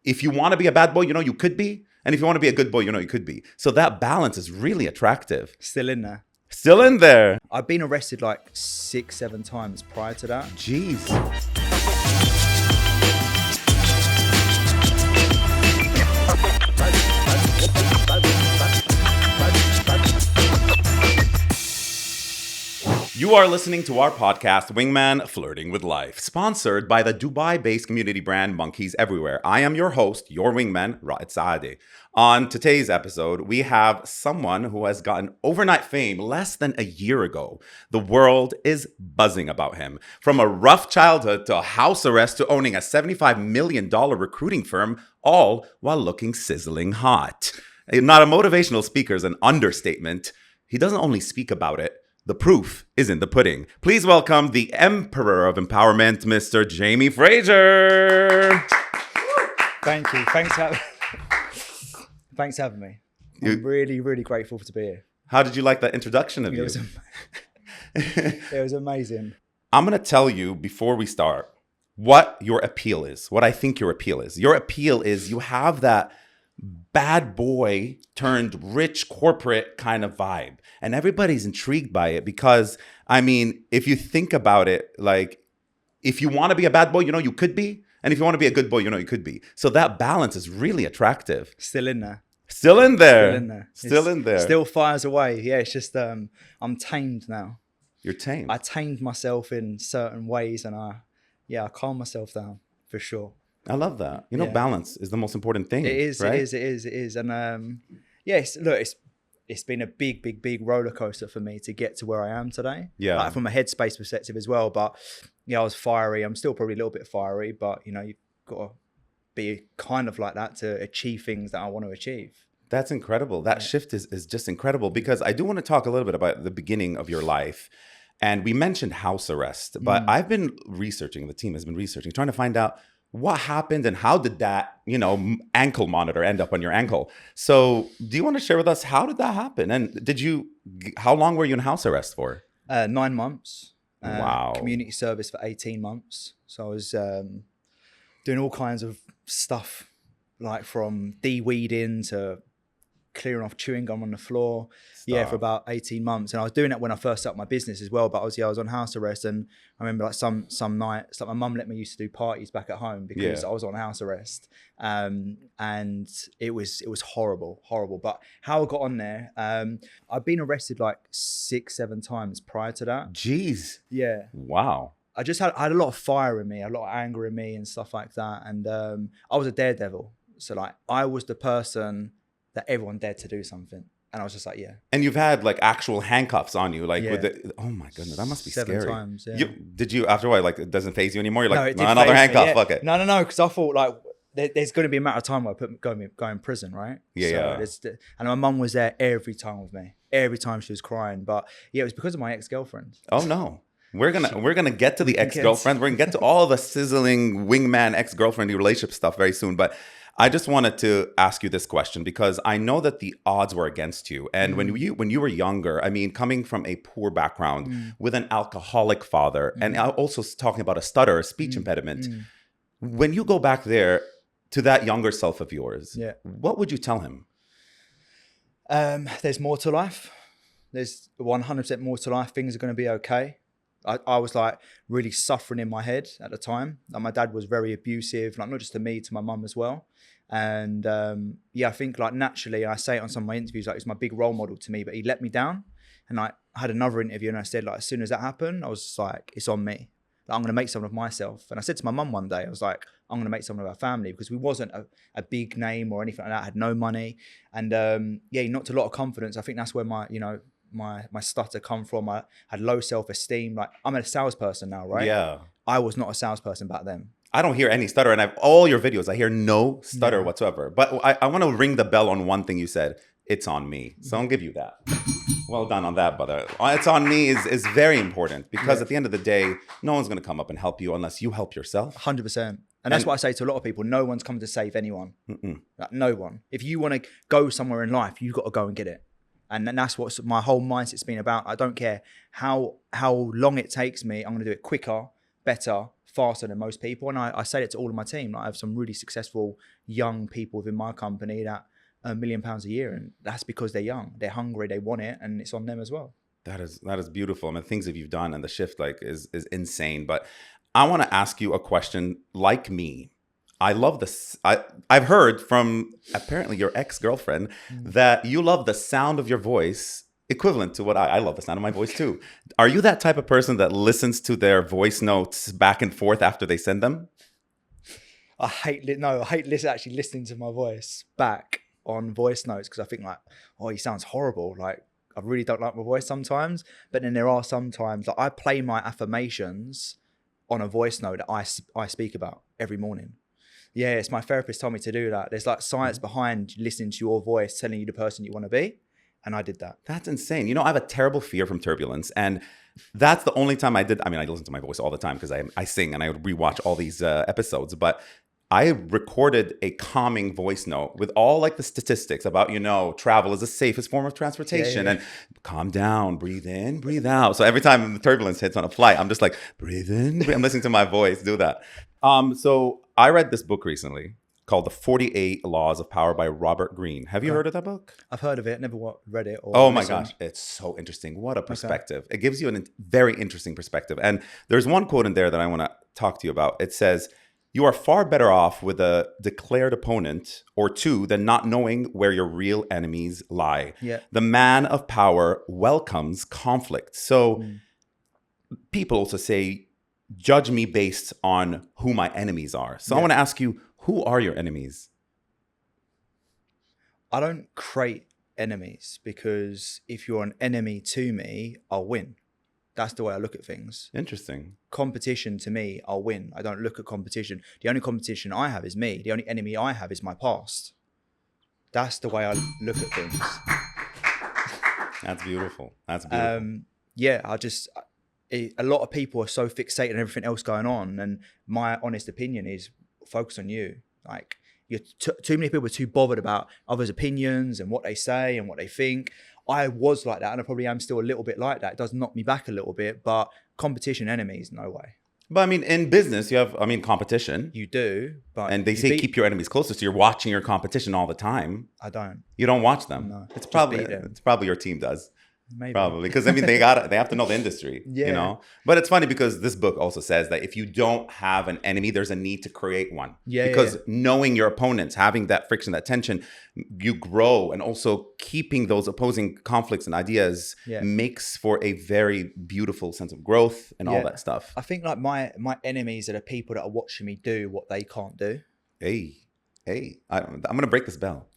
if you want to be a bad boy, you could be. And if you want to be a good boy, you could be. So that balance is really attractive. Still in there. Still in there. I've been arrested like 6-7 times prior to that. Jeez. You are listening to our podcast, Wingman Flirting with Life, sponsored by the Dubai-based community brand Monkeys Everywhere. I am your host, your wingman, Raed Saadi. On today's episode, we have someone who has gotten overnight fame less than a year ago. The world is buzzing about him. From a rough childhood to a house arrest to owning a $75 million recruiting firm, all while looking sizzling hot. Not a motivational speaker is an understatement. He doesn't only speak about it. The proof is in the pudding. Please welcome the Emperor of Empowerment, Mr. Jamie Fraser. Thank you. Thanks for having me. I'm really, really grateful to be here. How did you like that introduction of you? It was amazing. I'm going to tell you before we start what your appeal is, what I think your appeal is. Your appeal is you have that bad boy turned rich corporate kind of vibe. And everybody's intrigued by it because, I mean, if you think about it, like, if you want to be a bad boy, you could be. And if you want to be a good boy, you could be. So that balance is really attractive. Still in there. Still in there. Still in there. Still in there. Still fires away. Yeah, it's just, I'm tamed now. You're tamed. I tamed myself in certain ways and I calm myself down for sure. I love that. Balance is the most important thing. It is, right? it is. And it's been a big roller coaster for me to get to where I am today. Yeah. Like from a headspace perspective as well. But I was fiery. I'm still probably a little bit fiery, but you've got to be kind of like that to achieve things that I want to achieve. That's incredible. That shift is just incredible because I do want to talk a little bit about the beginning of your life. And we mentioned house arrest, but I've been researching, the team has been researching, trying to find out what happened and how did that, ankle monitor end up on your ankle? So do you want to share with us, how did that happen? And how long were you in house arrest for? 9 months. Wow. Community service for 18 months. So I was doing all kinds of stuff, like from de-weeding to clearing off chewing gum on the floor. Yeah, for about 18 months. And I was doing it when I first set up my business as well. But I was on house arrest. And I remember like some nights, like my mum let me used to do parties back at home because I was on house arrest. And it was horrible. But how I got on there, I've been arrested like 6-7 times prior to that. Jeez. Yeah. Wow. I had a lot of fire in me, a lot of anger in me and stuff like that. And I was a daredevil. So like I was the person that everyone dared to do something. And I was just like, yeah. And you've had like actual handcuffs on you, like with oh my goodness, that must be 7 scary. times, yeah. Did you, after a while, like it doesn't faze you anymore? You're like, no, it did another handcuff, me, fuck it. No, because I thought like, there's going to be a matter of time where I go in prison, right? Yeah. And my mum was there every time with me, every time she was crying. But yeah, it was because of my ex-girlfriend. Oh no. We're gonna get to the ex-girlfriend. We're gonna get to all the sizzling wingman ex-girlfriend relationship stuff very soon. But I just wanted to ask you this question because I know that the odds were against you. And when you were younger, I mean, coming from a poor background with an alcoholic father, and also talking about a stutter, a speech impediment, when you go back there to that younger self of yours, what would you tell him? There's more to life. There's 100% more to life. Things are going to be okay. I was like really suffering in my head at the time. Like my dad was very abusive, like not just to me, to my mum as well. And I think like naturally, I say it on some of my interviews, like he's my big role model to me, but he let me down. And I had another interview and I said like, as soon as that happened, I was just like, it's on me. Like, I'm going to make something of myself. And I said to my mum one day, I was like, I'm going to make something of our family because we wasn't a big name or anything like that. I had no money. And he knocked a lot of confidence. I think that's where my stutter come from. I had low self-esteem. Like I'm a salesperson now, right? Yeah. I was not a salesperson back then. I don't hear any stutter, and I've all your videos. I hear no stutter whatsoever. But I want to ring the bell on one thing you said. It's on me. So I'll give you that. Well done on that, brother. It's on me is very important because at the end of the day, no one's going to come up and help you unless you help yourself. 100%. And that's what I say to a lot of people. No one's come to save anyone. Like, no one. If you want to go somewhere in life, you've got to go and get it. And that's what my whole mindset's been about. I don't care how long it takes me. I'm going to do it quicker, better, faster than most people. And I say it to all of my team. Like, I have some really successful young people within my company that earn £1 million a year. And that's because they're young, they're hungry, they want it, and it's on them as well. That is beautiful. I mean, things that you've done and the shift like is insane. But I want to ask you a question. Like me, I love this. I've heard from apparently your ex-girlfriend that you love the sound of your voice equivalent to what I love the sound of my voice too. Are you that type of person that listens to their voice notes back and forth after they send them? I hate actually listening to my voice back on voice notes, because I think like, oh, he sounds horrible. Like, I really don't like my voice sometimes. But then there are sometimes like I play my affirmations on a voice note that I speak about every morning. Yeah, it's my therapist told me to do that. There's like science behind listening to your voice, telling you the person you want to be. And I did that. That's insane. You know, I have a terrible fear from turbulence. And that's the only time I did. I mean, I listen to my voice all the time because I sing and I rewatch all these episodes. But I recorded a calming voice note with all like the statistics about, you know, travel is the safest form of transportation and calm down, breathe in, breathe out. So every time the turbulence hits on a flight, I'm just like, breathe in. I'm listening to my voice do that. So I read this book recently called The 48 Laws of Power by Robert Greene. Have you heard of that book? I've heard of it, never read it. Or oh my gosh, it's so interesting. What a perspective. It gives you a very interesting perspective. And there's one quote in there that I want to talk to you about. It says, "You are far better off with a declared opponent or two than not knowing where your real enemies lie. Yeah. The man of power welcomes conflict." So people also say, judge me based on who my enemies are. So I want to ask you, who are your enemies? I don't create enemies, because if you're an enemy to me, I'll win. That's the way I look at things. Interesting. Competition to me, I'll win. I don't look at competition. The only competition I have is me. The only enemy I have is my past. That's the way I look at things. That's beautiful. That's beautiful. A lot of people are so fixated on everything else going on, and my honest opinion is focus on you. Like, you're too many people are too bothered about others' opinions and what they say and what they think. I was like that, and I probably am still a little bit like that. It does knock me back a little bit, but competition, enemies, no way. But I mean, in business, you have, competition. You do, but and they say keep your enemies closer. So you're watching your competition all the time. I don't. You don't watch them. No, it's probably your team does. Maybe. Probably, because I mean they have to know the industry, you know. But it's funny because this book also says that if you don't have an enemy, there's a need to create one. Because knowing your opponents, having that friction, that tension, you grow, and also keeping those opposing conflicts and ideas makes for a very beautiful sense of growth and all that stuff. I think like my enemies are the people that are watching me do what they can't do. Hey, I'm gonna break this bell.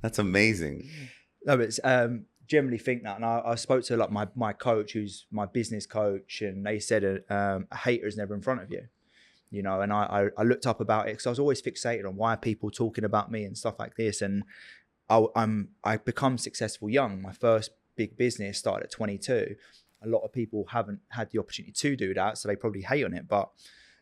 That's amazing. No, but it's generally think that, and I spoke to like my coach, who's my business coach, and they said a hater is never in front of you, you know. And I looked up about it because I was always fixated on why are people talking about me and stuff like this. And I become successful young. My first big business started at 22. A lot of people haven't had the opportunity to do that, so they probably hate on it. But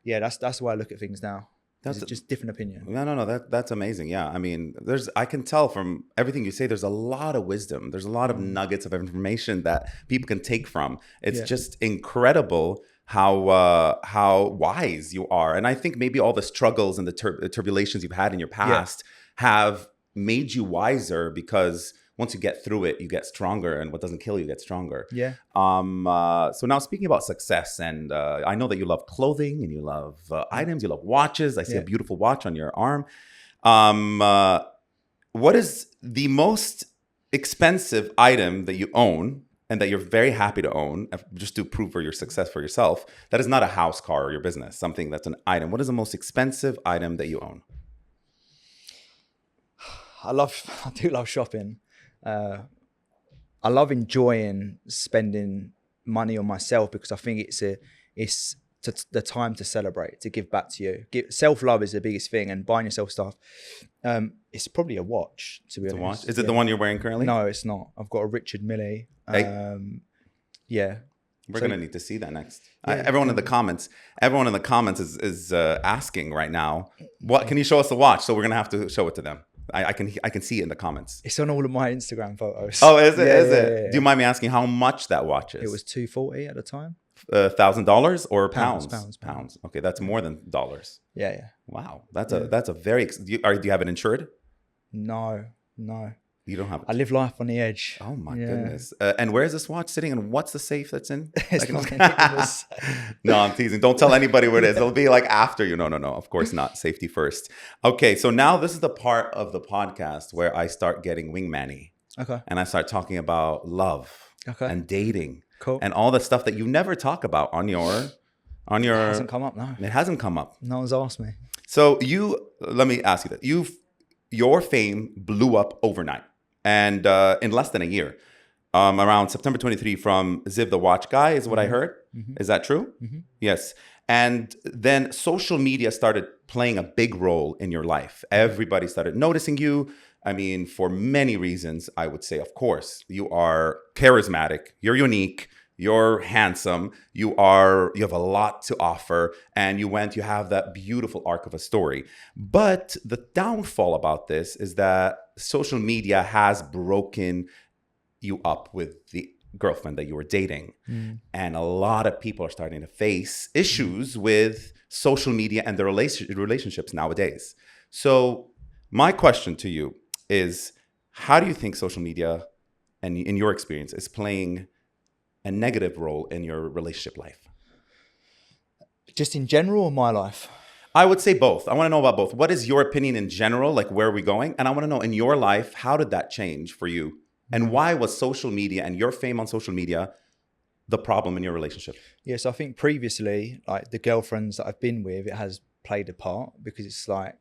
yeah, that's the way I look at things now. That's just different opinion. No. That's amazing. Yeah. I mean, I can tell from everything you say, there's a lot of wisdom. There's a lot of nuggets of information that people can take from. It's just incredible how wise you are. And I think maybe all the struggles and the turbulations you've had in your past have made you wiser, because once you get through it, you get stronger, and what doesn't kill you gets stronger. Yeah. So now speaking about success, and I know that you love clothing and you love items, you love watches. I see a beautiful watch on your arm. What is the most expensive item that you own and that you're very happy to own, just to prove for your success for yourself? That is not a house, car, or your business, something that's an item. What is the most expensive item that you own? I do love shopping. I love enjoying spending money on myself, because I think it's the time to celebrate, to give back to you. Self-love is the biggest thing, and buying yourself stuff. It's probably a watch, to be honest. Watch? Is it the one you're wearing currently? No, it's not. I've got a Richard Mille. We're going to need to see that next. Everyone in the comments is asking right now, what can you show us the watch? So we're going to have to show it to them. I can see it in the comments. It's on all of my Instagram photos. Oh, is it? Yeah. Do you mind me asking how much that watch is? It was $240 at the time. $1,000 or pounds? Pounds. Okay, that's more than dollars. Yeah. Wow, that's a very. Do you have it insured? No. You don't have it. I live life on the edge. Oh my goodness! And where is this watch sitting? And what's the safe that's in? It's not in the safe. No, I'm teasing. Don't tell anybody where it is. It'll be like after you. No. Of course not. Safety first. Okay, so now this is the part of the podcast where I start getting wingman-y. Okay. And I start talking about love and dating. Cool. And all the stuff that you never talk about on your. It hasn't come up. No. It hasn't come up. No one's asked me. So let me ask you that. Your fame blew up overnight. And in less than a year, around September 23 from Ziv the Watch Guy is what I heard. Mm-hmm. Is that true? Mm-hmm. Yes. And then social media started playing a big role in your life. Everybody started noticing you. I mean, for many reasons, I would say, of course, you are charismatic, you're unique, you're handsome, you have a lot to offer, and you have that beautiful arc of a story. But the downfall about this is that social media has broken you up with the girlfriend that you were dating. And a lot of people are starting to face issues with social media and their relationships nowadays. So my question to you is, how do you think social media, and in your experience, is playing a negative role in your relationship life? Just in general or my life? I would say both. I want to know about both. What is your opinion in general? Like, where are we going? And I want to know in your life, how did that change for you? And why was social media and your fame on social media the problem in your relationship? Yes, I think previously, like the girlfriends that I've been with, it has played a part because it's like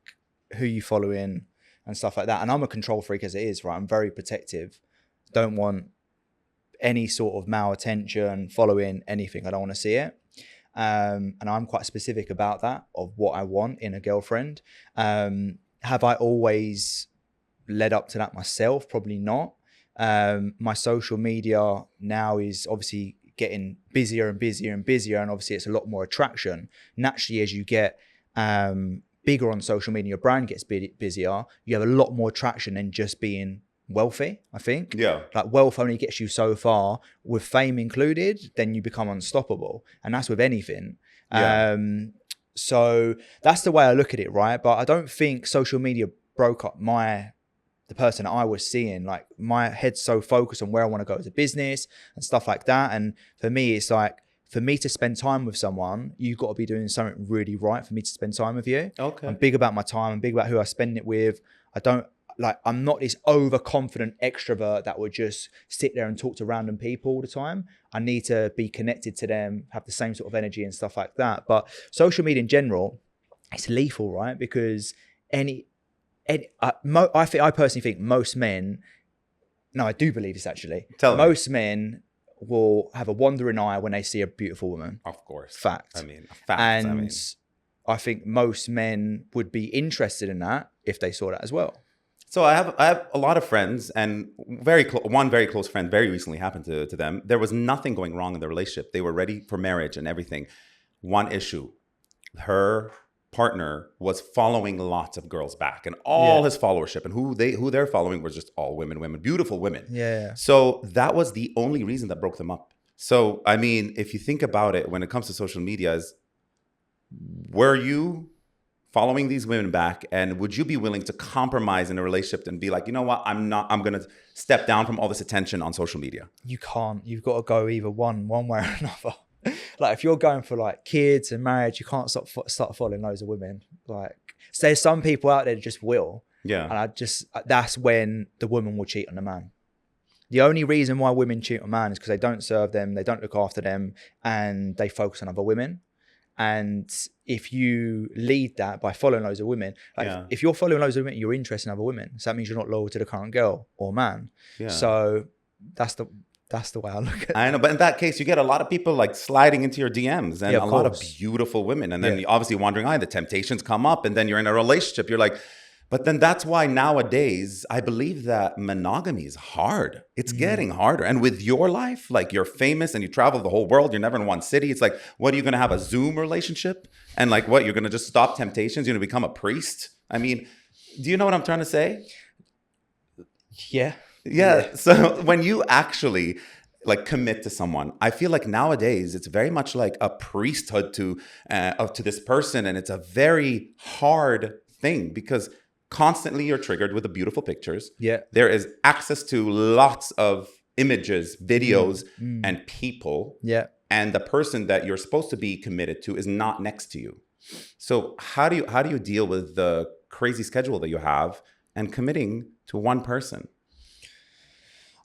who you follow in and stuff like that. And I'm a control freak as it is, right? I'm very protective. Don't want any sort of male attention, following anything. I don't want to see it. And I'm quite specific about that, of what I want in a girlfriend. Have I always led up to that myself? Probably not. My social media now is obviously getting busier and busier and busier. And obviously it's a lot more attraction. Naturally, as you get bigger on social media, your brand gets busier, you have a lot more attraction than just being wealthy, I think. Yeah. Like wealth only gets you so far. With fame included, then you become unstoppable. And that's with anything. Yeah. So that's the way I look at it, right? But I don't think social media broke up the person that I was seeing. Like my head's so focused on where I want to go as a business and stuff like that. And for me, it's like, for me to spend time with someone, you've got to be doing something really right for me to spend time with you. Okay. I'm big about my time. I'm big about who I spend it with. I'm not this overconfident extrovert that would just sit there and talk to random people all the time. I need to be connected to them, have the same sort of energy and stuff like that. But social media in general, it's lethal, right? Because I personally think most men, no, I do believe this actually. Most men will have a wandering eye when they see a beautiful woman. Of course. Fact. I think most men would be interested in that if they saw that as well. So I have a lot of friends, and one very close friend very recently happened to them. There was nothing going wrong in the relationship. They were ready for marriage and everything. One issue, her partner was following lots of girls back, and all his followership and who they're following was just all women, beautiful women. Yeah. So that was the only reason that broke them up. So, I mean, if you think about it, when it comes to social media, were you following these women back, and would you be willing to compromise in a relationship and be like, you know what, I'm going to step down from all this attention on social media? You can't. You've got to go either one way or another. Like if you're going for like kids and marriage, you can't start following loads of women. Like, so there's some people out there that just will. Yeah. And that's when the woman will cheat on the man. The only reason why women cheat on man is because they don't serve them, they don't look after them, and they focus on other women. And if you lead that by following loads of women, if you're following loads of women, you're interested in other women. So that means you're not loyal to the current girl or man. Yeah. So that's the way I look at it. I know, but in that case, you get a lot of people like sliding into your DMs and a lot of beautiful women. And then you're obviously wondering, the temptations come up, and then you're in a relationship. You're like, but then that's why nowadays I believe that monogamy is hard. It's getting harder. And with your life, like you're famous and you travel the whole world, you're never in one city. It's like, what are you going to have, a Zoom relationship? And like what, you're going to just stop temptations? You're going to become a priest? I mean, do you know what I'm trying to say? Yeah. So when you actually, like commit to someone. I feel like nowadays it's very much like a priesthood to this person, and it's a very hard thing because constantly you're triggered with the beautiful pictures. Yeah. There is access to lots of images, videos, Mm. and people. Yeah. And the person that you're supposed to be committed to is not next to you. So how do you deal with the crazy schedule that you have and committing to one person?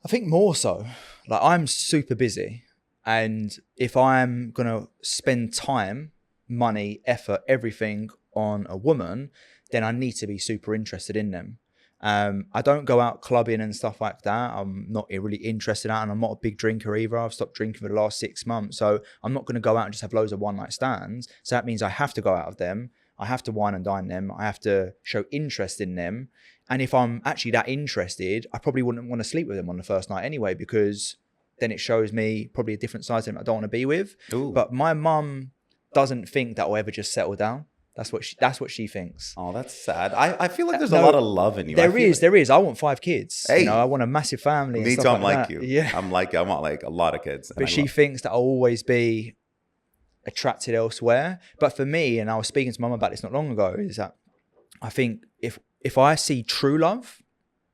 I think more so. Like, I'm super busy, and if I'm gonna spend time, money, effort, everything on a woman, then I need to be super interested in them. I don't go out clubbing and stuff like that. I'm not really interested in that, and I'm not a big drinker either. I've stopped drinking for the last 6 months, so I'm not going to go out and just have loads of one night stands. So that means I have to go out with them. I have to wine and dine them. I have to show interest in them. And if I'm actually that interested, I probably wouldn't want to sleep with them on the first night anyway, because then it shows me probably a different side to them I don't want to be with. Ooh. But my mum doesn't think that I'll ever just settle down. That's what she thinks. Oh, that's sad. I feel like there's a lot of love in you. There is. I want 5 kids. Hey, I want a massive family. Me and too. stuff I'm like that. you. Yeah. I want like a lot of kids. But she thinks that I'll always be attracted elsewhere. But for me, and I was speaking to Mum about this not long ago, is that I think if I see true love,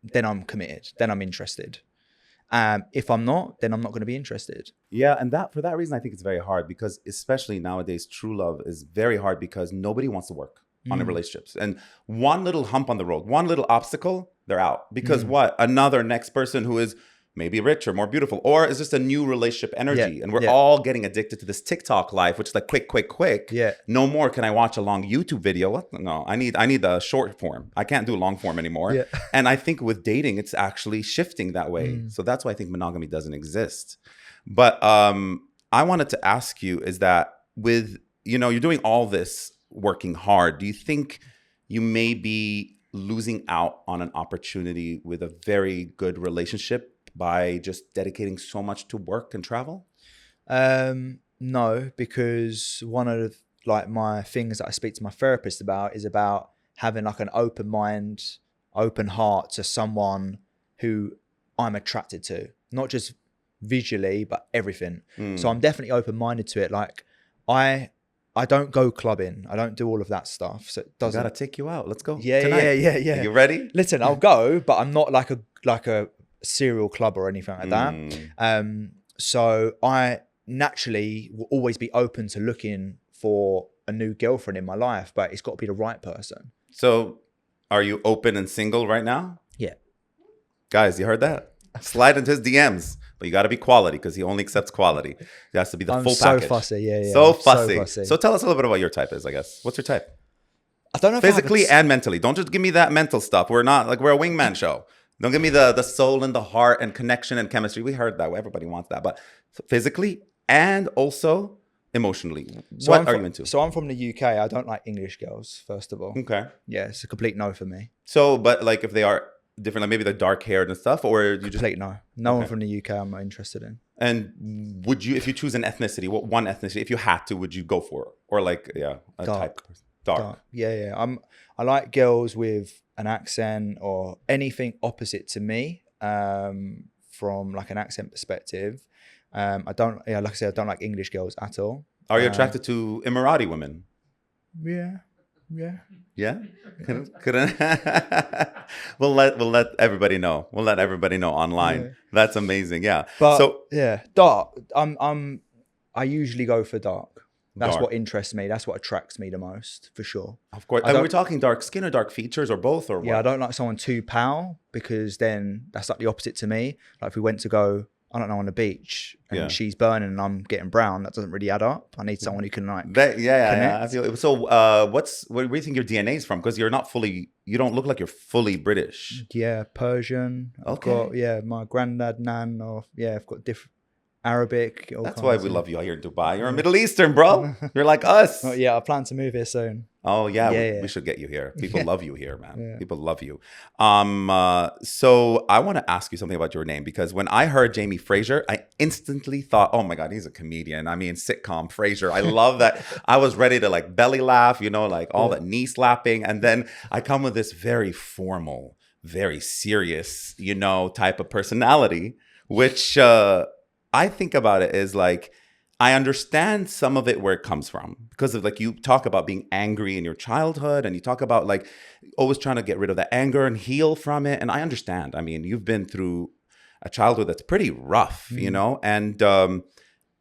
then I'm committed. Then I'm interested. If I'm not, then I'm not going to be interested. Yeah, and for that reason, I think it's very hard, because especially nowadays, true love is very hard because nobody wants to work on the relationships. And one little hump on the road, one little obstacle, they're out. Because another next person who is maybe richer, more beautiful, or is just a new relationship energy. Yeah. And we're all getting addicted to this TikTok life, which is like quick. Yeah. No more can I watch a long YouTube video. What? No, I need a short form. I can't do long form anymore. Yeah. And I think with dating, it's actually shifting that way. So that's why I think monogamy doesn't exist. But I wanted to ask you is that with, you're doing all this working hard, do you think you may be losing out on an opportunity with a very good relationship by just dedicating so much to work and travel? No, because one of my things that I speak to my therapist about is about having like an open mind, open heart to someone who I'm attracted to, not just visually, but everything. So I'm definitely open-minded to it. Like I don't go clubbing. I don't do all of that stuff. So it doesn't. I gotta take you out. Let's go. Yeah. Are you ready? Listen, I'll go, but I'm not like a serial club or anything like that. So I naturally will always be open to looking for a new girlfriend in my life, but it's got to be the right person. So are you open and single right now? Yeah. Guys, you heard that? Slide into his DMs. But you got to be quality, because he only accepts quality. It has to be the full package. So fussy, yeah. So fussy. So tell us a little bit about your type is, I guess. What's your type? I don't know if physically and mentally. Don't just give me that mental stuff. We're a Wingman show. Don't give me the soul and the heart and connection and chemistry. We heard that. Everybody wants that. But physically and also emotionally. What are you into? So I'm from the UK. I don't like English girls, first of all. Okay. Yeah, it's a complete no for me. So, but like if they are different, like maybe they're dark haired and stuff, or you just complete no. No one from the UK I'm not interested in. And would you, if you choose an ethnicity, what one ethnicity, if you had to, would you go for? Or like, a type? Dark. Yeah. I like girls with an accent or anything opposite to me, from like an accent perspective. I don't like English girls at all. Are you attracted to Emirati women? Yeah. Yeah? Couldn't we'll let everybody know. We'll let everybody know online. Yeah. That's amazing. Yeah. But so yeah, dark. I usually go for dark. That's what interests me. That's what attracts me the most, for sure. Of course. And we're talking dark skin or dark features or both, or what? Yeah, I don't like someone too pale, because then that's like the opposite to me. Like if we went to go, I don't know, on the beach and she's burning and I'm getting brown, that doesn't really add up. I need someone who can like connect. I feel it. So where do you think your DNA is from? Because you don't look like you're fully British. Yeah, Persian. Okay. I've got my granddad, nan, I've got different Arabic. That's why we love you here in Dubai. You're a Middle Eastern, bro. You're like us. Oh, yeah, I plan to move here soon. Oh yeah, we should get you here. People love you here, man. Yeah. People love you. So I want to ask you something about your name, because when I heard Jamie Fraser, I instantly thought, oh my God, he's a comedian. I mean, sitcom Fraser. I love that. I was ready to like belly laugh, like all that knee slapping, and then I come with this very formal, very serious, type of personality, which I think about it as like, I understand some of it where it comes from because of like you talk about being angry in your childhood and you talk about like always trying to get rid of that anger and heal from it. And I understand. I mean, you've been through a childhood that's pretty rough, you know, and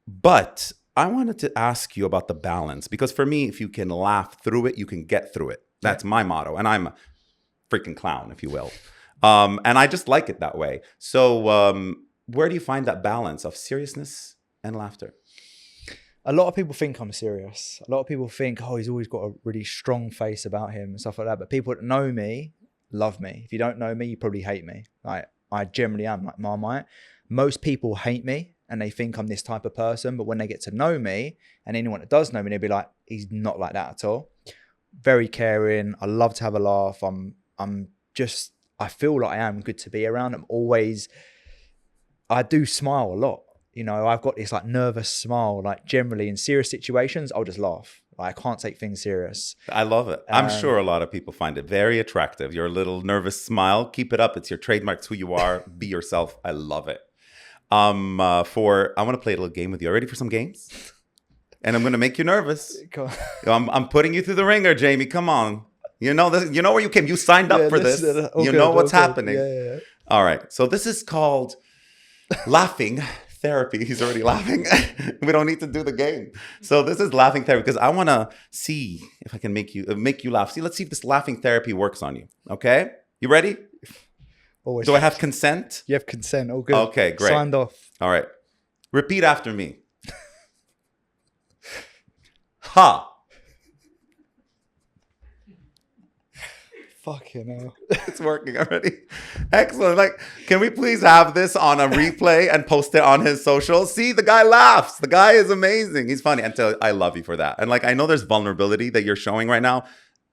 but I wanted to ask you about the balance because for me, if you can laugh through it, you can get through it. That's my motto. And I'm a freaking clown, if you will. And I just like it that way. So where do you find that balance of seriousness and laughter? A lot of people think I'm serious. A lot of people think, oh, he's always got a really strong face about him and stuff like that. But people that know me love me. If you don't know me, you probably hate me. Like I generally am like Marmite. Most people hate me and they think I'm this type of person. But when they get to know me and anyone that does know me, they'll be like, he's not like that at all. Very caring. I love to have a laugh. I feel like I am good to be around. I do smile a lot. You know, I've got this like nervous smile, like generally in serious situations, I'll just laugh. Like, I can't take things serious. I love it. I'm sure a lot of people find it very attractive. Your little nervous smile, keep it up. It's your trademark. It's who you are. Be yourself. I love it. I want to play a little game with you. Are you ready for some games? And I'm going to make you nervous. I'm putting you through the ringer, Jamie. Come on. You know this. You know where you came. You signed up for this. You know what's happening. Yeah. All right. So this is called laughing therapy. He's already laughing. We don't need to do the game. So this is laughing therapy because I want to see if I can make you laugh. See, let's see if this laughing therapy works on you. Okay? You ready? Always. Do I have consent? You have consent. Oh, good. Okay, great. Signed off. All right. Repeat after me. Ha. Fucking hell. It's working already. Excellent. Like, can we please have this on a replay and post it on his socials? See, the guy laughs. The guy is amazing. He's funny. And I love you for that. And like, I know there's vulnerability that you're showing right now,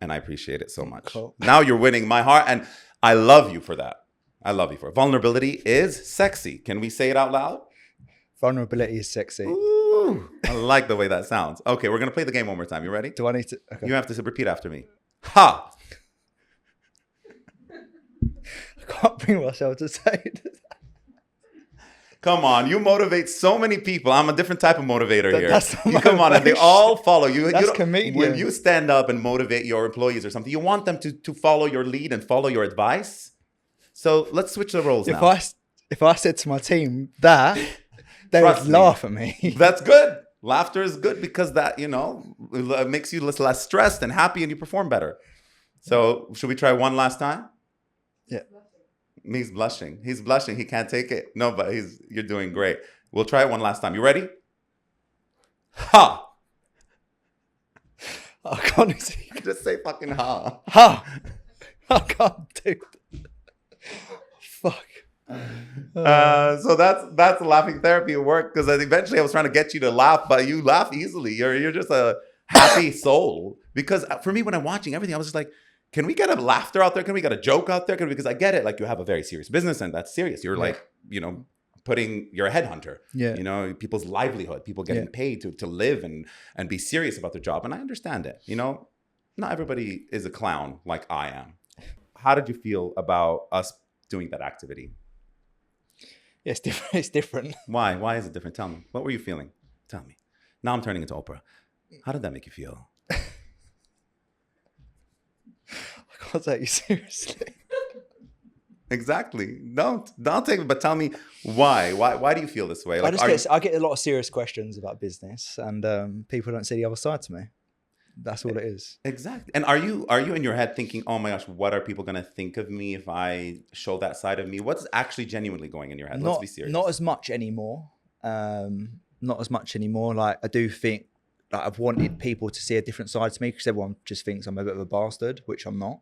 and I appreciate it so much. Cool. Now you're winning my heart, and I love you for that. I love you for it. Vulnerability is sexy. Can we say it out loud? Vulnerability is sexy. Ooh, I like the way that sounds. Okay, we're going to play the game one more time. You ready? Do I need to? Okay. You have to repeat after me. Ha! I can't bring myself to say it. Come on, you motivate so many people. I'm a different type of motivator here. You come on, and they all follow you. That's comedian. When you stand up and motivate your employees or something, you want them to follow your lead and follow your advice. So let's switch the roles now. If I said to my team that, they would laugh at me. That's good. Laughter is good because that, it makes you less stressed and happy and you perform better. So should we try one last time? Yeah. He's blushing. He's blushing. He can't take it. No, but you're doing great. We'll try it one last time. You ready? Ha! I can't see. Just say fucking ha. Ha! I can't do it. Fuck. So that's laughing therapy at work because eventually I was trying to get you to laugh, but you laugh easily. You're just a happy soul. Because for me, when I'm watching everything, I was just like, can we get a laughter out there? Can we get a joke out there? Because I get it. Like, you have a very serious business and that's serious. You're like, putting, you're a headhunter. Yeah. People's livelihood, people getting paid to live and be serious about their job. And I understand it. Not everybody is a clown like I am. How did you feel about us doing that activity? Yeah, it's different. It's different. Why? Why is it different? Tell me. What were you feeling? Tell me. Now I'm turning into Oprah. How did that make you feel? I can't take you seriously. Exactly. Don't take it, but tell me why. Why do you feel this way? Like, I get a lot of serious questions about business, and people don't see the other side to me. That's all it is. Exactly. And are you in your head thinking, oh my gosh, what are people going to think of me if I show that side of me? What's actually genuinely going in your head? Let's be serious. Not as much anymore. Like, I do think that I've wanted people to see a different side to me because everyone just thinks I'm a bit of a bastard, which I'm not.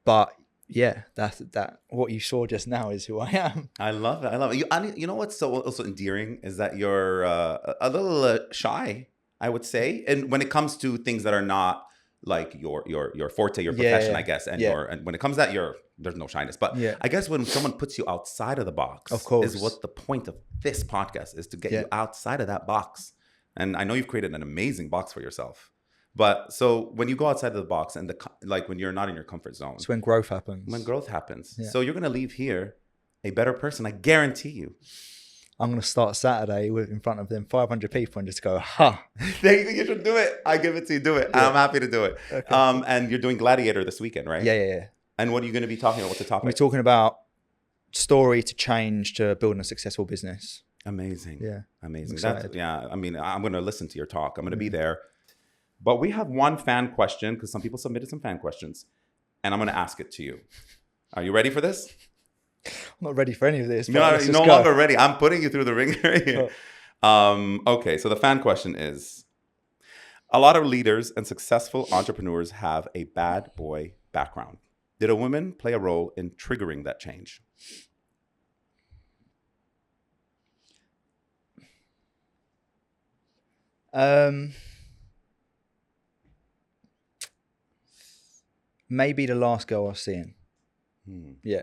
But yeah, that what you saw just now is who I am. I love it. You know what's so also endearing is that you're a little shy, I would say, and when it comes to things that are not like your forte, your profession, I guess, and when it comes to that, there's no shyness. But I guess when someone puts you outside of the box, of course, is what the point of this podcast is, to get you outside of that box. And I know you've created an amazing box for yourself. But so when you go outside of the box and when you're not in your comfort zone, it's when growth happens. Yeah. So you're going to leave here a better person. I guarantee you. I'm going to start Saturday in front of them 500 people and just go, ha. You should do it. I give it to you. Do it. Yeah. I'm happy to do it. Okay. And you're doing Gladiator this weekend, right? Yeah. And what are you going to be talking about? What's the topic? We're talking about story to change to building a successful business. Amazing. Yeah. Amazing. I mean, I'm going to listen to your talk. I'm going to be there. But we have one fan question because some people submitted some fan questions. And I'm going to ask it to you. Are you ready for this? I'm not ready for any of this. No, you're no longer ready. I'm putting you through the ringer here. Okay, so the fan question is, a lot of leaders and successful entrepreneurs have a bad boy background. Did a woman play a role in triggering that change? Maybe the last girl I've seen. Hmm. Yeah.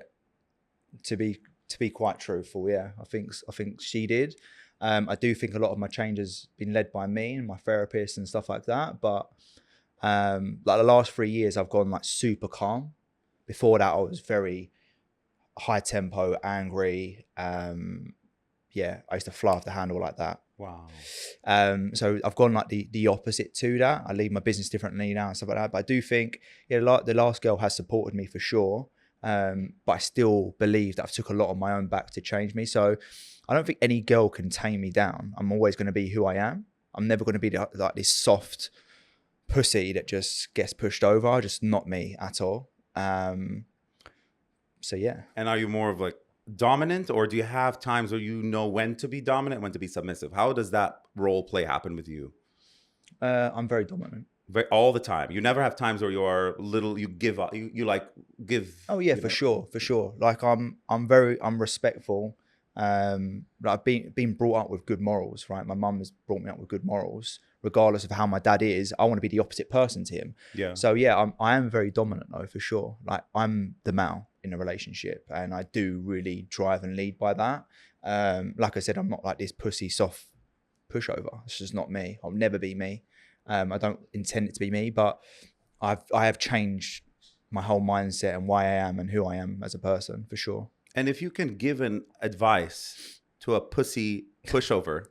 To be quite truthful, yeah. I think she did. I do think a lot of my change has been led by me and my therapist and stuff like that. But like the last 3 years, I've gone like super calm. Before that, I was very high tempo, angry. Yeah, I used to fly off the handle like that. Wow. So I've gone like the opposite to that. I lead my business differently now and stuff like that. But I do think, yeah, the last girl has supported me for sure. But I still believe that I've took a lot on my own back to change me. So I don't think any girl can tame me down. I'm always going to be who I am. I'm never going to be like this soft pussy that just gets pushed over. Just not me at all. So yeah. And are you more of like dominant, or do you have times where you know when to be dominant, when to be submissive? How does that role play happen with you? I'm very dominant. All the time. You never have times where you are little, you give up, you like give. Oh yeah, for sure. Like I'm respectful. Like I've been brought up with good morals, right? My mum has brought me up with good morals, regardless of how my dad is. I want to be the opposite person to him. Yeah. So yeah, I am very dominant though, for sure. Like I'm the male in a relationship, and I do really drive and lead by that. Like I said, I'm not like this pussy soft pushover. It's just not me. I'll never be me. I don't intend it to be me, but I have changed my whole mindset and why I am and who I am as a person, for sure. And if you can give an advice to a pussy pushover,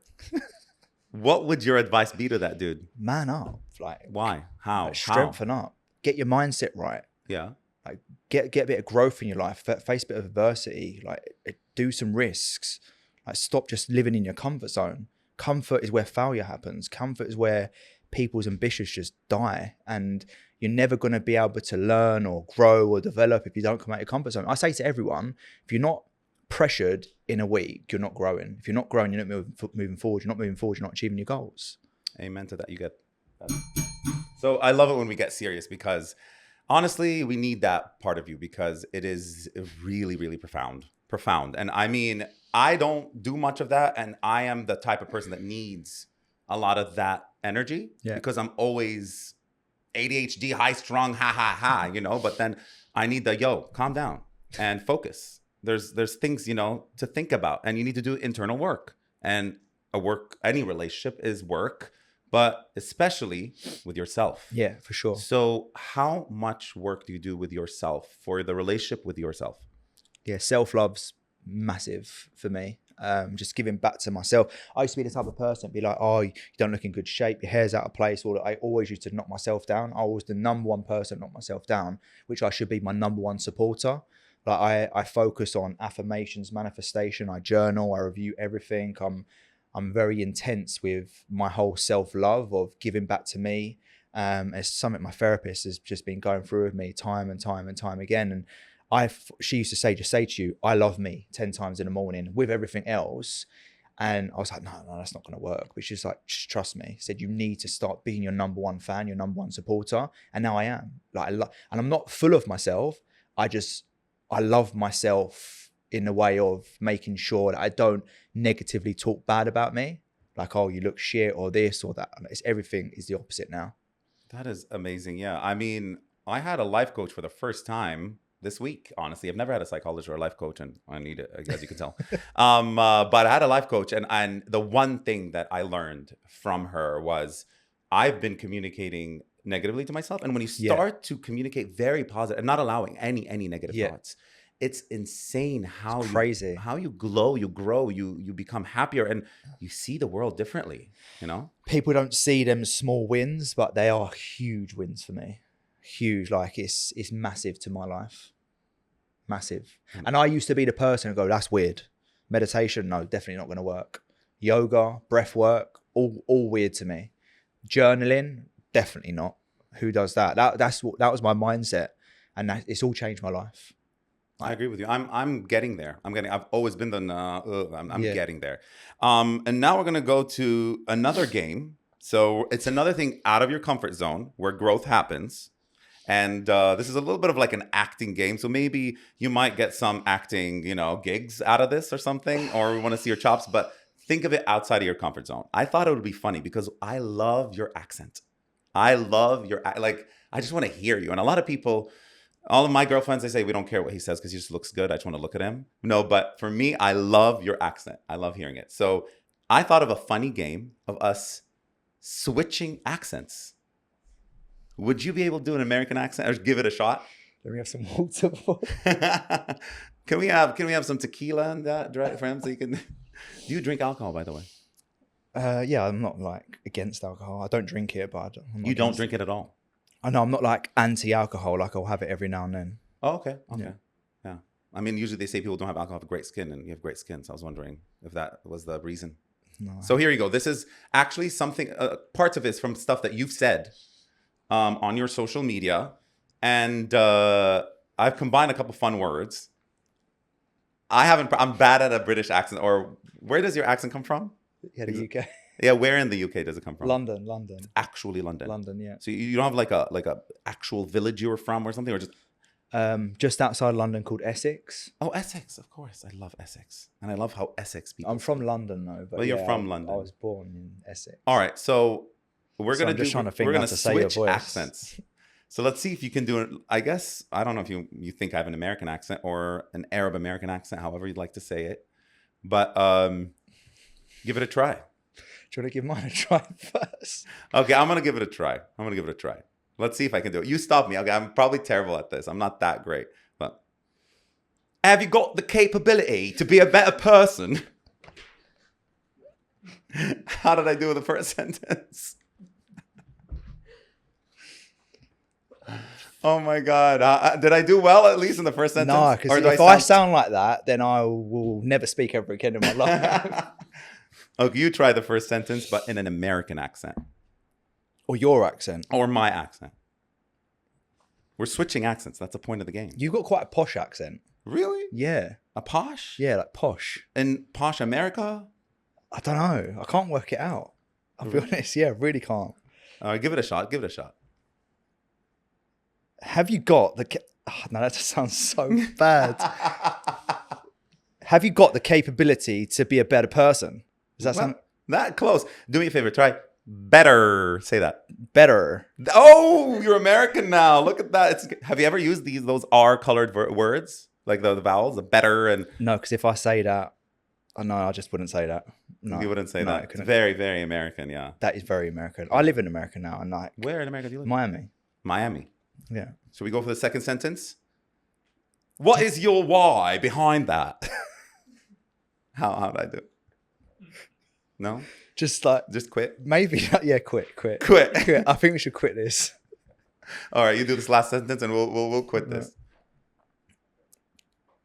what would your advice be to that dude? Man up. Like, why? How? Like, strengthen up. Get your mindset right. Yeah. Like get a bit of growth in your life. Face a bit of adversity. Like do some risks. Like stop just living in your comfort zone. Comfort is where failure happens. Comfort is where people's ambitions just die, and you're never going to be able to learn or grow or develop if you don't come out of your comfort zone. I say to everyone, if you're not pressured in a week, you're not growing. If you're not growing, you're not moving forward. You're not moving forward. You're not achieving your goals. Amen to that. You get that. So I love it when we get serious, because honestly, we need that part of you, because it is really, really profound. And I mean, I don't do much of that, and I am the type of person that needs a lot of that energy, because I'm always ADHD, high strung, ha, but then I need the, calm down and focus. There's things, to think about, and you need to do internal work, and any relationship is work, but especially with yourself. Yeah, for sure. So how much work do you do with yourself for the relationship with yourself? Yeah, self-love's massive for me. Just giving back to myself. I used to be the type of person, be like, oh, you don't look in good shape, your hair's out of place. Or I always used to knock myself down. I was the number one person knock myself down, which I should be my number one supporter. Like I focus on affirmations, manifestation. I journal, I review everything. I'm very intense with my whole self-love of giving back to me. It's something my therapist has just been going through with me time and time again. And she used to say, just say to you, I love me 10 times in the morning with everything else. And I was like, no, that's not going to work. But she's like, just trust me. Said, you need to start being your number one fan, your number one supporter. And now I am. And I'm not full of myself. I love myself in the way of making sure that I don't negatively talk bad about me. Like, oh, you look shit or this or that. Everything is the opposite now. That is amazing. Yeah. I mean, I had a life coach for the first time this week. Honestly, I've never had a psychologist or a life coach, and I need it, as you can tell. But I had a life coach, and the one thing that I learned from her was I've been communicating negatively to myself. And when you start to communicate very positive and not allowing any negative thoughts, it's insane how crazy. how you glow, you grow, you become happier, and you see the world differently. You know, People don't see them small wins, but they are huge wins for me. Huge, like it's massive to my life. Massive. And I used to be the person who go, that's weird. Meditation, no, definitely not going to work. Yoga, breath work, all weird to me. Journaling, definitely not. Who does that? That was my mindset, and it's all changed my life. I agree with you. I'm getting there. I've always been the I'm Yeah. getting there. And now we're gonna go to another game. So it's another thing out of your comfort zone where growth happens. And this is a little bit of like an acting game. So maybe you might get some acting, gigs out of this or something, or we want to see your chops. But think of it outside of your comfort zone. I thought it would be funny because I love your accent. I love your I just want to hear you. And a lot of people. All of my girlfriends, they say, we don't care what he says because he just looks good. I just want to look at him. No, but for me, I love your accent. I love hearing it. So I thought of a funny game of us switching accents. Would you be able to do an American accent or give it a shot? Let me have some water. Can we have some tequila and that for him so you can? Do you drink alcohol, by the way? Yeah, I'm not like against alcohol. I don't drink it, but You don't drink it at all. I know I'm not like anti-alcohol. Like I'll have it every now and then. Oh, okay. Yeah. I mean, usually they say people don't have alcohol have great skin, and you have great skin. So I was wondering if that was the reason. No. So here you go. This is actually something. Parts of it is from stuff that you've said on your social media, and I've combined a couple fun words. I'm bad at a British accent. Or where does your accent come from? Yeah, the UK. Yeah, where in the UK does it come from? London. Actually London. London, yeah. So you don't have like a actual village you were from or something, or just outside London called Essex. Oh, Essex, of course. I love Essex, and I love how Essex people. I'm from London though, but well, you're from London. I was born in Essex. All right, so we're gonna switch accents. So let's see if you can do it. I guess I don't know if you think I have an American accent or an Arab American accent, however you'd like to say it, but give it a try. Do you want to give mine a try first? Okay, I'm going to give it a try. Let's see if I can do it. You stop me. Okay, I'm probably terrible at this. I'm not that great. But have you got the capability to be a better person? How did I do with the first sentence? Oh my God. Did I do well at least in the first sentence? No, because if I sound like that, then I will never speak ever again in my life. Okay, you try the first sentence, but in an American accent. Or your accent. Or my accent. We're switching accents. That's the point of the game. You've got quite a posh accent. Really? Yeah. A posh? Yeah, like posh. In posh America? I don't know. I can't work it out. I'll be honest. Yeah, really can't. All right, give it a shot. Have you got the... no, that just sounds so bad. Have you got the capability to be a better person? Does that sound... That close. Do me a favor. Try better. Say that. Better. Oh, you're American now. Look at that. Have you ever used those R-colored words? Like the vowels? The better and... No, because if I say that... no, I just wouldn't say that. No, you wouldn't say that. It's very, very American, yeah. That is very American. I live in America now. And like... Where in America do you live? Miami. Yeah. Should we go for the second sentence? What is your why behind that? How did I do? No? Just quit? Maybe. Yeah, quit. Quit. I think we should quit this. All right, you do this last sentence and we'll quit this.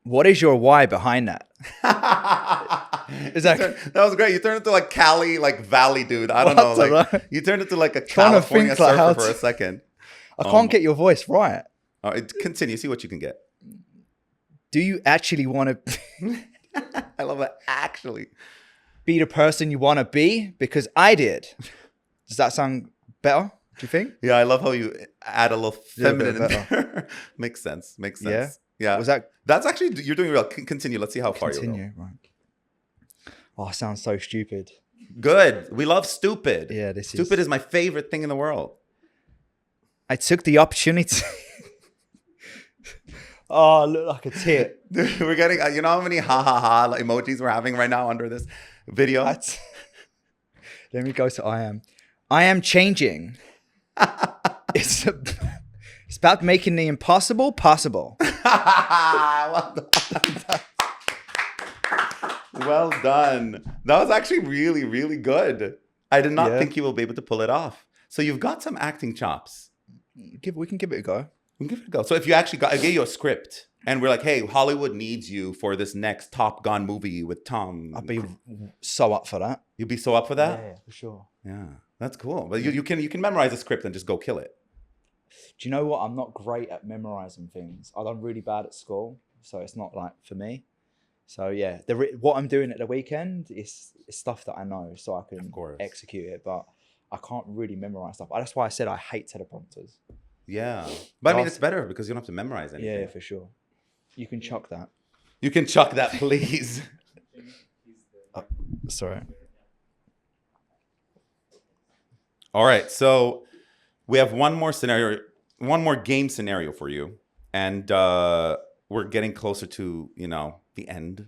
What is your why behind that? That was great. You turned into like Cali, like Valley dude. I don't know. Like you turned into like a California surfer for a second. I can't get your voice right. All right, continue. See what you can get. Do you actually want to... I love that. Actually. Be the person you want to be? Because I did. Does that sound better? Do you think? Yeah, I love how you add a little feminine in there. Makes sense. Yeah. That's actually, you're doing well. Continue. Let's see how far you go. Right. Oh, I sound so stupid. Good. We love stupid. Yeah, Stupid is my favorite thing in the world. I took the opportunity. Oh, I look like a tit. Dude, we're getting, you know how many emojis we're having right now under this video? Let me go to I am. I am changing. It's about making the impossible possible. Well done. Well done. That was actually really, really good. I did not think you will be able to pull it off. So you've got some acting chops. We can give it a go. We can give it a go. So if you actually I gave you a script and we're like, hey, Hollywood needs you for this next Top Gun movie with Tom. I'd be so up for that. You'd be so up for that? Yeah, for sure. Yeah, that's cool. But you can memorize a script and just go kill it. Do you know what? I'm not great at memorizing things. I'm really bad at school, so it's not like for me. So yeah, what I'm doing at the weekend is stuff that I know, so I can execute it. But I can't really memorize stuff. That's why I said I hate teleprompters. Yeah, but I mean it's better because you don't have to memorize anything. Yeah, for sure. You can chuck that. You can chuck that, please. Sorry. All right, so we have one more game scenario for you, and we're getting closer to the end,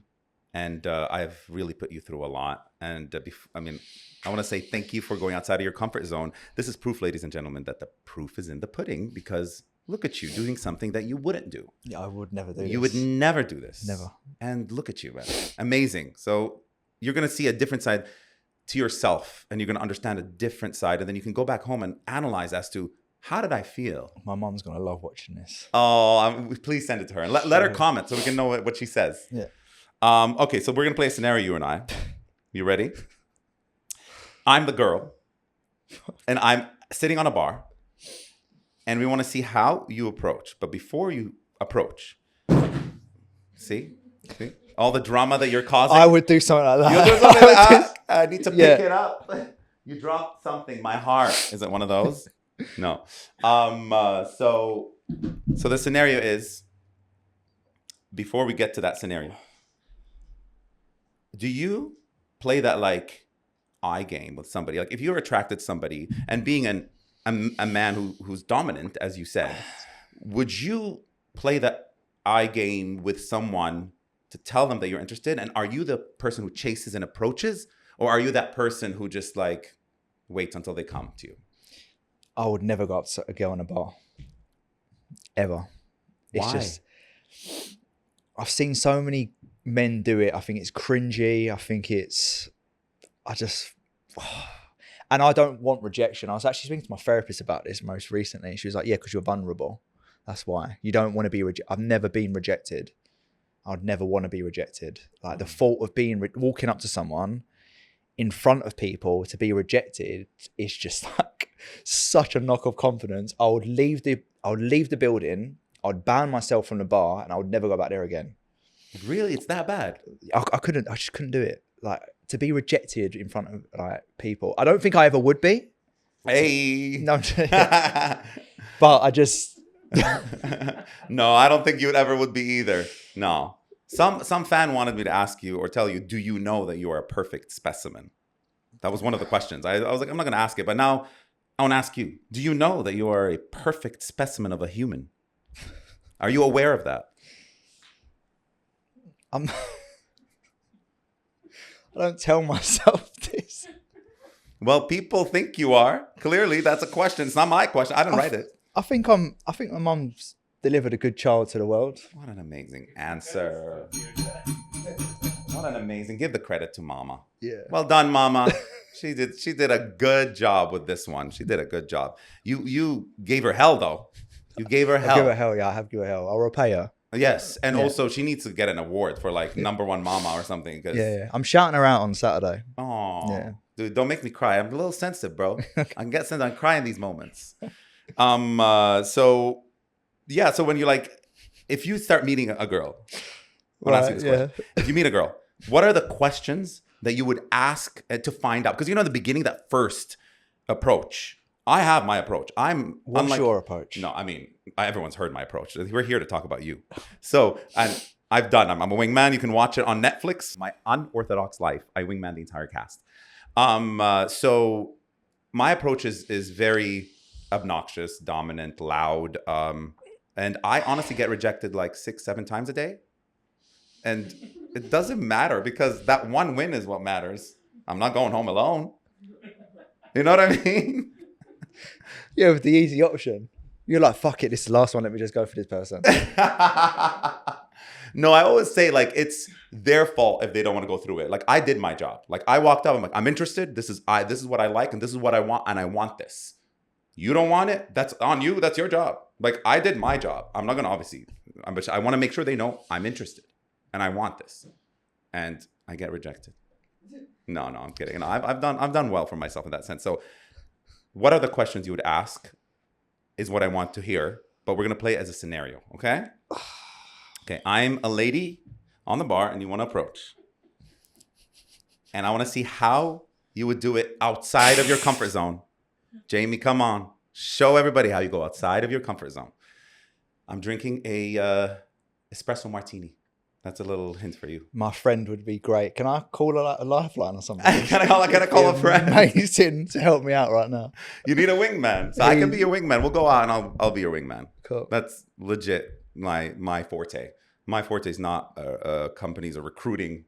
and I've really put you through a lot. And I want to say thank you for going outside of your comfort zone. This is proof, ladies and gentlemen, that the proof is in the pudding, because look at you doing something that you wouldn't do. Yeah, I would never do this. You would never do this. Never. And look at you, man. Amazing. So you're going to see a different side to yourself, and you're going to understand a different side, and then you can go back home and analyze as to, how did I feel? My mom's going to love watching this. Oh, please send it to her. And let her comment so we can know what she says. Yeah. Okay, so we're going to play a scenario, you and I. You ready? I'm the girl, and I'm sitting on a bar, and we want to see how you approach. But before you approach, see? All the drama that you're causing? I would do something like that. You do something like that? I need to pick it up. You dropped something. My heart. Is it one of those? No. So the scenario is, before we get to that scenario, do you play that like eye game with somebody? Like if you're attracted to somebody, and being a man who's dominant, as you said, would you play that eye game with someone to tell them that you're interested? And are you the person who chases and approaches, or are you that person who just like waits until they come to you? I would never go up to a girl in a bar. Ever. It's Why? I've seen so many men do it. I think it's cringy. And I don't want rejection. I was actually speaking to my therapist about this most recently. She was like, yeah, because you're vulnerable. That's why. You don't want to be rejected. I've never been rejected. I'd never want to be rejected. Like the thought of walking up to someone in front of people to be rejected is just like such a knock of confidence. I would leave the building. I'd ban myself from the bar, and I would never go back there again. Really? It's that bad? I just couldn't do it. Like to be rejected in front of like people. I don't think I ever would be. Hey. No, but I just. No, I don't think you ever would be either. No. Some fan wanted me to ask you or tell you, do you know that you are a perfect specimen? That was one of the questions. I was like, I'm not going to ask it, but now I want to ask you, do you know that you are a perfect specimen of a human? Are you aware of that? I don't tell myself this. Well, people think you are. Clearly, that's a question. It's not my question. I didn't write it. I think my mum's delivered a good child to the world. What an amazing answer. What an amazing. Give the credit to Mama. Yeah. Well done, Mama. She did a good job with this one. She did a good job. You gave her hell though. You gave her hell. I'll give her hell, yeah. I have given her hell. I'll repay her. Yes, and also she needs to get an award for like #1 mama or something. Yeah. I'm shouting her out on Saturday. Oh, yeah. Dude, don't make me cry. I'm a little sensitive, bro. I can get sensitive. I cry in these moments. So when you like, if you start meeting a girl, I'll ask you this question. If you meet a girl, what are the questions that you would ask to find out? Because in the beginning, that first approach. I have my approach. What's your approach? No, I mean, everyone's heard my approach. We're here to talk about you. So, and I'm a wingman. You can watch it on Netflix. My Unorthodox Life. I wingman the entire cast. So my approach is very obnoxious, dominant, loud. And I honestly get rejected like 6-7 times a day. And it doesn't matter because that one win is what matters. I'm not going home alone. You know what I mean? Yeah, with the easy option. You're like, fuck it, this is the last one. Let me just go for this person. No, I always say like it's their fault if they don't want to go through it. Like I did my job. Like I walked up, I'm like, I'm interested. This is what I like, and this is what I want, and I want this. You don't want it? That's on you. That's your job. Like I did my job. I'm not gonna obviously. I want to make sure they know I'm interested, and I want this, and I get rejected. No, I'm kidding. No, I've done well for myself in that sense. So, what are the questions you would ask? Is what I want to hear. But we're gonna play it as a scenario. Okay. Okay, I'm a lady on the bar and you want to approach. And I want to see how you would do it outside of your comfort zone. Jamie, come on. Show everybody how you go outside of your comfort zone. I'm drinking a espresso martini. That's a little hint for you. My friend would be great. Can I call a lifeline or something? Can I call a friend? Amazing to help me out right now. You need a wingman. So I can be your wingman. We'll go out and I'll be your wingman. Cool. That's legit my forte. My forte is not companies or recruiting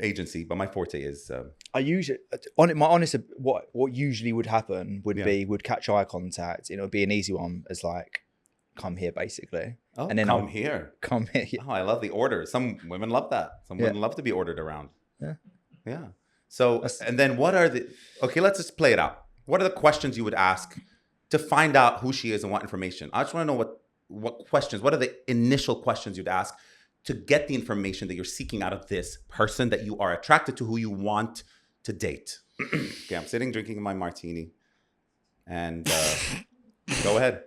agency, but my forte is. I usually, what usually would happen would catch eye contact. It would be an easy one, as like, come here, basically. Oh, and then come here. Come here. Oh, I love the order. Some women love that. Some women love to be ordered around. Yeah. So, and then okay, let's just play it out. What are the questions you would ask to find out who she is and what information? I just want to know what questions, what are the initial questions you'd ask to get the information that you're seeking out of this person that you are attracted to, who you want to date. Okay, I'm sitting drinking my martini. And go ahead.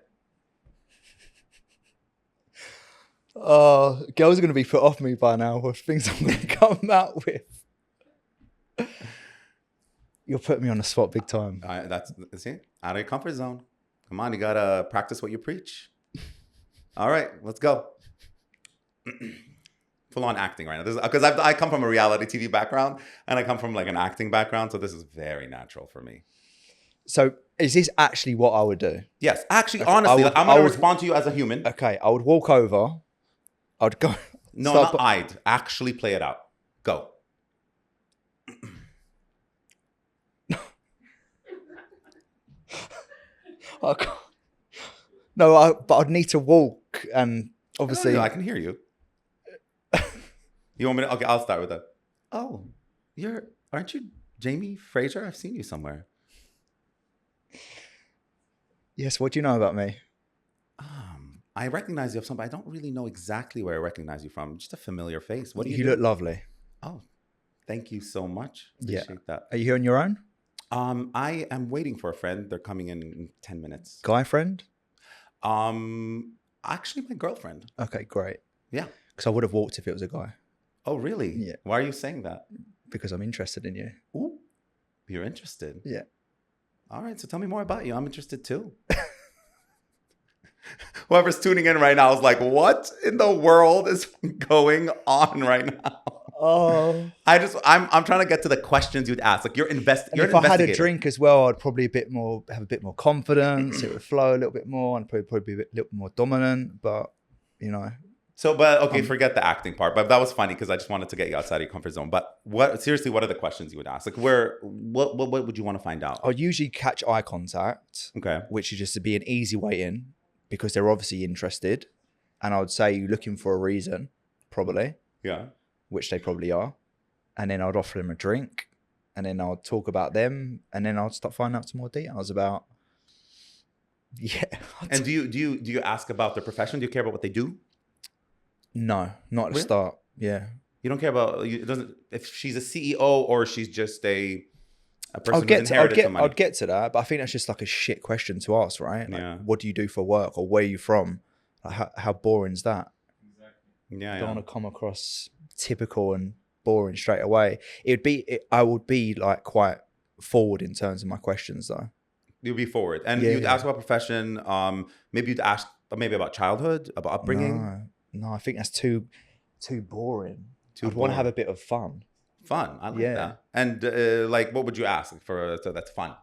Girls are going to be put off me by now with things I'm going to come out with. You're putting me on the spot big time. That's it. Out of your comfort zone. Come on, you got to practice what you preach. All right, let's go. Full on acting right now. Because I come from a reality TV background and I come from like an acting background. So this is very natural for me. So is this actually what I would do? Yes. Actually, okay, honestly, I'm going to respond to you as a human. Okay. I would walk over. I would go. No, not I'd. Actually play it out. Go. But I'd need to walk and obviously. No, I can hear you. You want me to? Okay, I'll start with that. Oh, aren't you Jamie Fraser? I've seen you somewhere. Yes, what do you know about me? I recognize you of something. I don't really know exactly where I recognize you from. Just a familiar face. What do you do? You look lovely. Oh, thank you so much. Appreciate that. Are you here on your own? I am waiting for a friend. They're coming in 10 minutes. Guy friend? Actually, my girlfriend. Okay, great. Yeah. Because I would have walked if it was a guy. Oh, really? Yeah. Why are you saying that? Because I'm interested in you. Ooh, you're interested? Yeah. All right, so tell me more about you. I'm interested too. Whoever's tuning in right now is like, what in the world is going on right now? Oh. I'm trying to get to the questions you'd ask. Like you're investing. If I had a drink as well, I'd probably have a bit more confidence. It would flow a little bit more and probably be a little more dominant, but you know. So, but okay, forget the acting part. But that was funny because I just wanted to get you outside of your comfort zone. But what are the questions you would ask? Like, what would you want to find out? I'd usually catch eye contact. Okay. Which is just to be an easy way in because they're obviously interested, and I would say you're looking for a reason, probably. Yeah. Which they probably are, and then I'd offer them a drink, and then I'd talk about them, and then I'd start finding out some more details about. Yeah. And do you ask about their profession? Do you care about what they do? No, not at the start. Yeah. You don't care about if she's a CEO or she's just a person who's inherited some money. I'd get to that, but I think that's just like a shit question to ask, right? Like, yeah. What do you do for work, or where are you from? Like, how boring is that? Exactly. Yeah. I don't want to come across typical and boring straight away. I would be like quite forward in terms of my questions, though. You'd be forward, and you'd ask about profession. Maybe you'd ask about childhood, about upbringing. No, I think that's too boring. I'd want to have a bit of fun. Fun, I like that. And like, what would you ask so that's fun?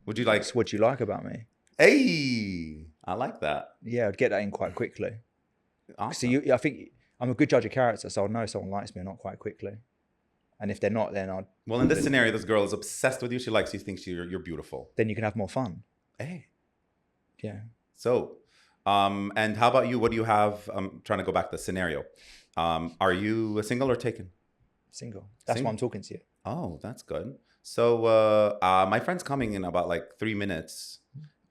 Would you like? What do you like about me? Hey, I like that. Yeah, I'd get that in quite quickly. Awesome. So I think I'm a good judge of character, so I'll know if someone likes me or not quite quickly. And if they're not, then I'd. Well, in this scenario, this girl is obsessed with you. She thinks you're beautiful. Then you can have more fun. Hey. Yeah. So, And how about you? What do you have? I'm trying to go back to the scenario. Are you single or taken? Single. That's why I'm talking to you. Oh, that's good. So my friend's coming in about like 3 minutes.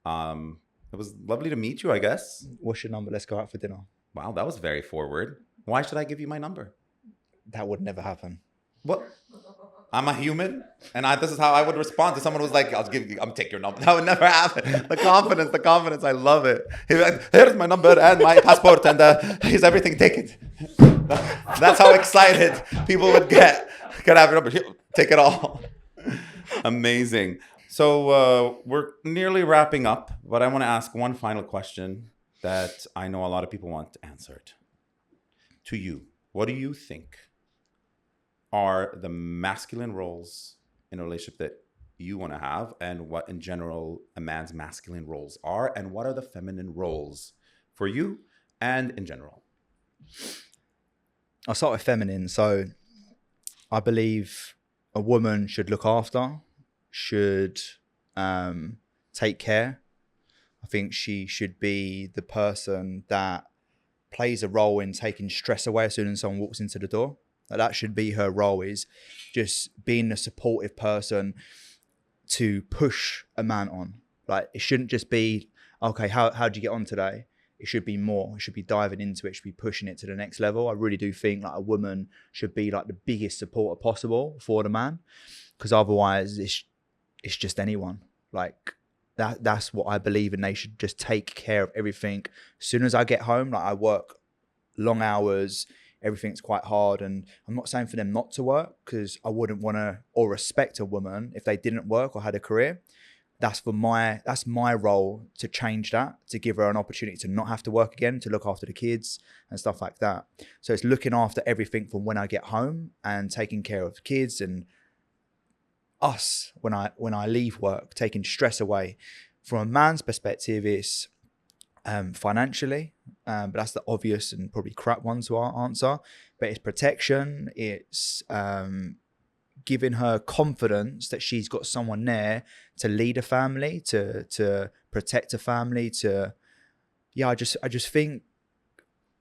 It was lovely to meet you, I guess. What's your number? Let's go out for dinner. Wow, that was very forward. Why should I give you my number? That would never happen. What? I'm a human, and this is how I would respond to someone who's like, I'm take your number. That would never happen. The confidence, I love it. He's like, here's my number and my passport, and here's everything, take it. That's how excited people would get. Can I have your number? Here, take it all. Amazing. So we're nearly wrapping up, but I want to ask one final question that I know a lot of people want answered. To you, what do you think are the masculine roles in a relationship that you want to have, and what in general a man's masculine roles are, and what are the feminine roles for you and in general? I'll start with feminine. So I believe a woman should look after, should take care. I think she should be the person that plays a role in taking stress away as soon as someone walks into the door. That should be her role, is just being a supportive person to push a man on. Like, it shouldn't just be, okay, how'd you get on today? It should be more. It should be diving into it. It should be pushing it to the next level. I really do think like a woman should be like the biggest supporter possible for the man, because otherwise it's just anyone. Like that's what I believe in. They should just take care of everything. As soon as I get home, like I work long hours, everything's quite hard, and I'm not saying for them not to work, because I wouldn't want to or respect a woman if they didn't work or had a career. That's my role to change that, to give her an opportunity to not have to work again, to look after the kids and stuff like that. So it's looking after everything from when I get home and taking care of the kids and us when I leave work, taking stress away. From a man's perspective, it's financially, but that's the obvious and probably crap one to answer. But it's protection. It's giving her confidence that she's got someone there to lead a family, to protect a family. I just think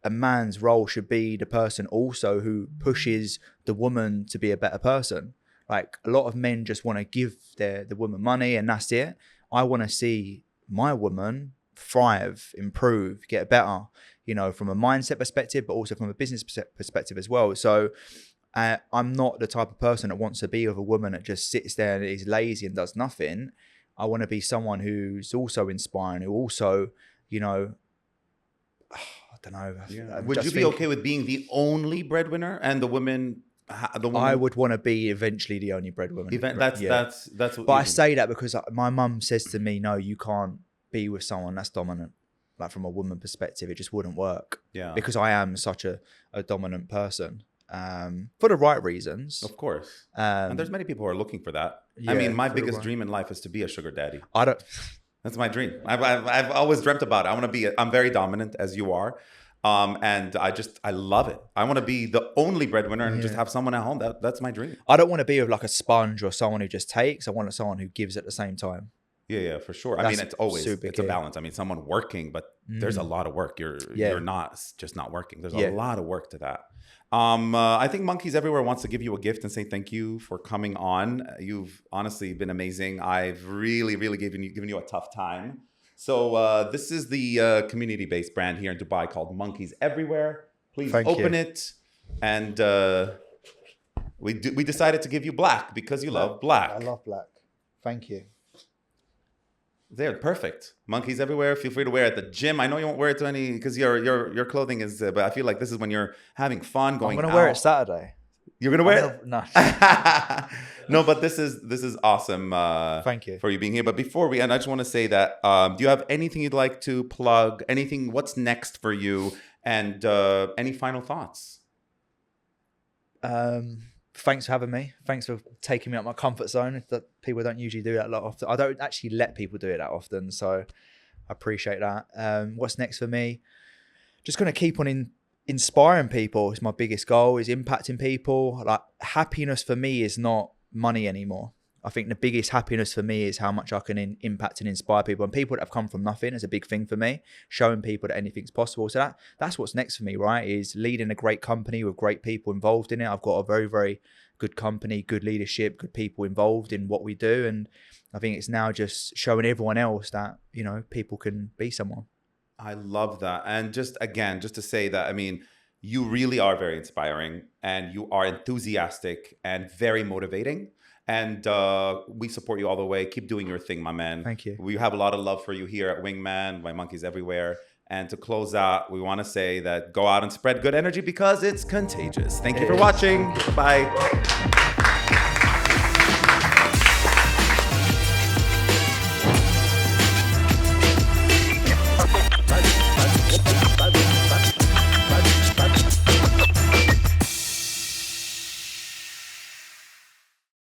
a man's role should be the person also who pushes the woman to be a better person. Like, a lot of men just want to give the woman money and that's it. I want to see my woman thrive, improve, get better, from a mindset perspective, but also from a business perspective as well. So I'm not the type of person that wants to be with a woman that just sits there and is lazy and does nothing. I want to be someone who's also inspiring, who also, I don't know. Yeah. Would you be okay with being the only breadwinner and the woman? I would want to be eventually the only breadwinner. That's what. But I say that because my mum says to me, no, you can't be with someone that's dominant. Like, from a woman perspective, it just wouldn't work. Yeah. Because I am such a dominant person. For the right reasons, of course, and there's many people who are looking for that. Yeah, I mean, my biggest dream in life is to be a sugar daddy. That's my dream. I've always dreamt about it. I want to be. I'm very dominant, as you are, and I love it. I want to be the only breadwinner and just have someone at home. That's my dream. I don't want to be with like a sponge or someone who just takes. I want someone who gives at the same time. Yeah, for sure. I mean, it's a balance. I mean, someone working, but there's a lot of work. You're not just not working. There's a lot of work to that. I think Monkeys Everywhere wants to give you a gift and say thank you for coming on. You've honestly been amazing. I've really, really given you a tough time. So this is the community-based brand here in Dubai called Monkeys Everywhere. Please open it. And we decided to give you black because you love black. I love black. Thank you. They're perfect. Monkeys Everywhere. Feel free to wear it at the gym. I know you won't wear it to any because your clothing is. But I feel like this is when you're having fun going. I'm gonna wear it Saturday. You're gonna wear it? No. No, but this is awesome. Thank you for you being here. But before we end, I just want to say that do you have anything you'd like to plug? Anything? What's next for you? And any final thoughts? Thanks for having me. Thanks for taking me out my comfort zone. That people don't usually do that a lot often. I don't actually let people do it that often, so I appreciate that. What's next for me? Just gonna keep on inspiring people. It's my biggest goal. Is impacting people. Like, happiness for me is not money anymore. I think the biggest happiness for me is how much I can impact and inspire people, and people that have come from nothing is a big thing for me, showing people that anything's possible. So that's what's next for me, right? Is leading a great company with great people involved in it. I've got a very, very good company, good leadership, good people involved in what we do. And I think it's now just showing everyone else that, you know, people can be someone. I love that. And just again, just to say that, I mean, you really are very inspiring and you are enthusiastic and very motivating. And we support you all the way. Keep doing your thing, my man. Thank you. We have a lot of love for you here at Wingman, by Monkeys Everywhere. And to close out, we want to say that go out and spread good energy because it's contagious. Thank you for watching. Bye.